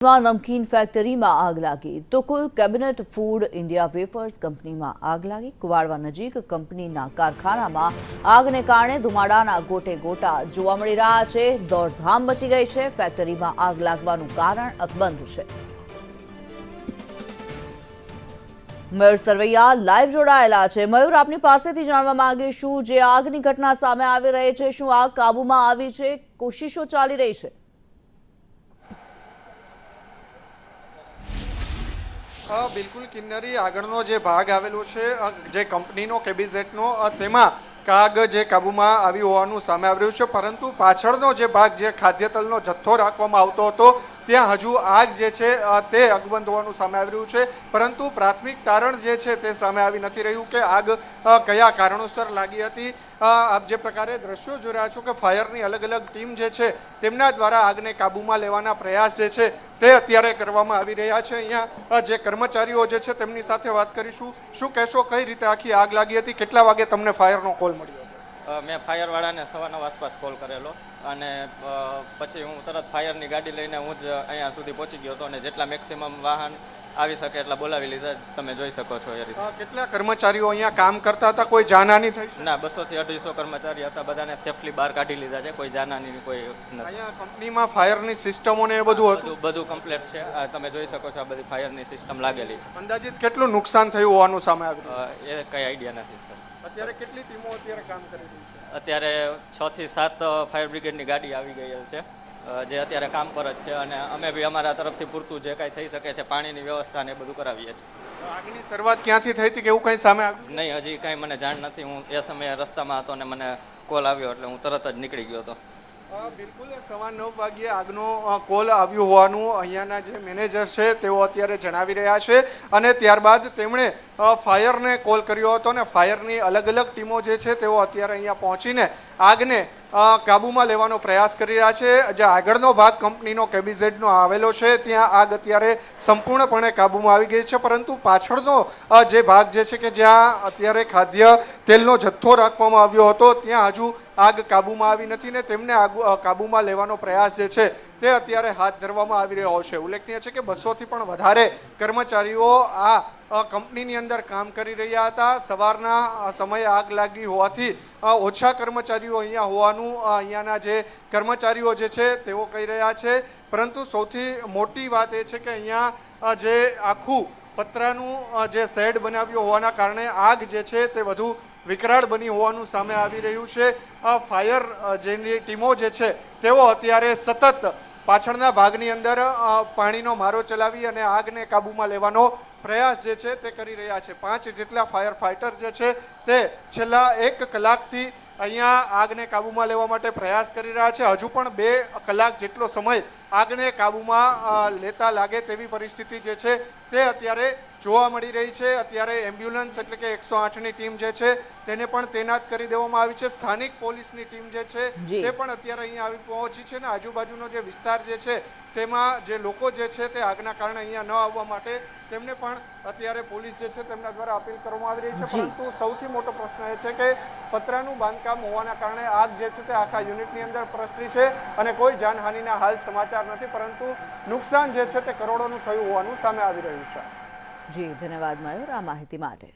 नमकीन फैक्टरी में आग लागी तो कुल cabinet food India wafers company में आग लागी। कुवाड़वा नजीक कंपनी कारखाना में आग ने कारण धुमाड़ाना गोटे गोटा जोवा मळी रह्या छे। दौड़धाम मची गई है। फैक्टरी में आग लागवानुं कारण अकबंध है। मयूर सरवैया लाइव जोड़ायेला छे। मयूर, आपनी पासेथी जाणवा मांगीशुं जे આગની ઘટના સામે આવી રહી છે, શું આગ કાબુમાં આવી છે? કોશિશો ચાલી રહી છે? बिल्कुल किन्नरी आगळनो जे भाग आवेलो छे जे कंपनीनो केबिझेटनो तेमां आग जे काबूमां आवी होवानुं सामे आवी रह्युं छे, परंतु पाछळनो जे भाग जे खाद्य तेलनो जथ्थो राखवामां आवतो हतो त्यां हजू आग जे छे ते अकबंध होवानुं सामे आवी रह्युं छे, परंतु प्राथमिक कारण जे छे ते सामे आवी नथी रह्युं के आग कया कारणोसर लागी हती। आप जे प्रकारे दृश्यो जोई रह्या छो के फायरनी अलग अलग टीम जे छे तेमना द्वारा आगने काबूमां लेवाना प्रयास जे छे ते अत्यारे करवामां आवी रह्या छे। अहींया जे कर्मचारीओ जे छे तेमनी साथे वात करीशुं। शुं कहेशो, कई रीते आखी आग लागी हती? કેટલા વાગે તમને ફાયરનો કોલ મળ્યો? मैं फायरवाળાને સવા 9 આસપાસ કોલ કરેલો અને પછી હું તરત ફાયરની ગાડી લઈને હું જ અહીંયા સુધી પહોંચી ગયો હતો અને જેટલા મેક્સિમમ વાહન આવી શકે એટલા બોલાવી લીધા। તમે જોઈ શકો છો એ રીતે। કેટલા કર્મચારીઓ અહીંયા કામ કરતા હતા? કોઈ જાનહાની થઈ? ના, 200 થી 250 કર્મચારી હતા, બધાને સેફલી બહાર કાઢી લીધા છે। કોઈ જાનહાની કોઈ નથી। અહીંયા કંપનીમાં ફાયરની સિસ્ટમો ને એ બધું હતું? બધું કમ્પ્લીટ છે। તમે જોઈ શકો છો આ બધી ફાયરની સિસ્ટમ લાગેલી છે। અંદાજિત કેટલું નુકસાન થયું હોવાનું સામે આવ્યું? એ કઈ આઈડિયા નથી સર। અત્યારે કેટલી ટીમો અત્યારે કામ કરી રહી છે? અત્યારે 6 થી 7 ફાયર બ્રિગેડની ગાડી આવી ગઈ છે જે અત્યારે કામ પર જ છે અને અમે બી અમારા તરફથી પૂરતું જે કાંઈ થઈ શકે છે પાણીની વ્યવસ્થા ને બધું કરાવીએ છીએ। આગની શરૂઆત ક્યાંથી થઈ હતી કે એવું કંઈ સામે આવ્યું? નહીં, હજી કાંઈ મને જાણ નથી। હું એ સમયે રસ્તામાં હતો ને મને કોલ આવ્યો એટલે હું તરત જ નીકળી ગયો હતો। બિલકુલ સવા 9 વાગ્યે આગનો કોલ આવ્યો હોવાનું અહીંયાના જે મેનેજર છે તેઓ અત્યારે જણાવી રહ્યા છે અને ત્યારબાદ તેમણે ફાયરને કોલ કર્યો હતો અને ફાયરની અલગ અલગ ટીમો જે છે તેઓ અત્યારે અહીંયા પહોંચીને આગને કાબૂમાં લેવાનો પ્રયાસ કરી રહ્યા છે। જે આગળનો ભાગ કંપનીનો કેબિઝેડનો આવેલો છે ત્યાં આગ અત્યારે સંપૂર્ણપણે કાબૂમાં આવી ગઈ છે, પરંતુ પાછળનો જે ભાગ જે છે કે જ્યાં અત્યારે ખાદ્ય તેલનો જથ્થો રાખવામાં આવ્યો હતો ત્યાં હજુ આગ કાબૂમાં આવી નથી ને તેમને કાબૂમાં લેવાનો પ્રયાસ જે છે તે અત્યારે હાથ ધરવામાં આવી રહ્યો છે। ઉલ્લેખનીય છે કે 200 થી પણ વધારે કર્મચારીઓ આ કંપનીની અંદર કામ કરી રહ્યા હતા। સવારના સમયે આગ લાગી હોવાથી ઓછા કર્મચારીઓ અહીંયા હોવાનું અહીંયાના જે કર્મચારીઓ જે છે તેઓ કહી રહ્યા છે, પરંતુ સૌથી મોટી વાત એ છે કે અહીંયા જે આખું પતરાનું જે શેડ બનાવ્યો હોવાના કારણે આગ જે છે તે વધુ વિકરાળ બની હોવાનું સામે આવી રહ્યું છે। ફાયર જેની ટીમો જે છે તેઓ અત્યારે સતત પાછળના ભાગની અંદર પાણીનો મારો ચલાવી અને આગને કાબૂમાં લેવાનો પ્રયાસ જે છે તે કરી રહ્યા છે। 5 જેટલા ફાયર ફાઇટર જે છે તે છેલ્લા 1 કલાકથી અહીંયા આગને કાબૂમાં લેવા માટે પ્રયાસ કરી રહ્યા છે। હજુ પણ 2 કલાક જેટલો સમય આગને કાબૂમાં લેતા લાગે તેવી પરિસ્થિતિ જે છે તે અત્યારે જોવા મળી રહી છે। અત્યારે એમ્બ્યુલન્સ એટલે કે 108ની ટીમ જે છે તેને પણ તૈનાત કરી દેવામાં આવી છે। સ્થાનિક પોલીસની ટીમ જે છે તે પણ અત્યારે અહીંયા આવી પહોંચી છે ને આજુબાજુનો જે વિસ્તાર જે છે તેમાં જે લોકો જે છે તે આગના કારણે અહીંયા ન આવવા માટે તેમને પણ અત્યારે પોલીસ જે છે તેમના દ્વારા અપીલ કરવામાં આવી રહી છે। પરંતુ સૌથી મોટો પ્રશ્ન એ છે કે પતરાનું બાંધકામ હોવાના કારણે આગ જે છે તે આખા યુનિટની અંદર પ્રસરી છે અને કોઈ જાનહાનિના હાલ સમાચાર નથી, પરંતુ નુકસાન જે છે તે કરોડોનું થયું હોવાનું સામે આવી રહ્યું છે। જી, ધન્યવાદ મયુર આ માહિતી માટે।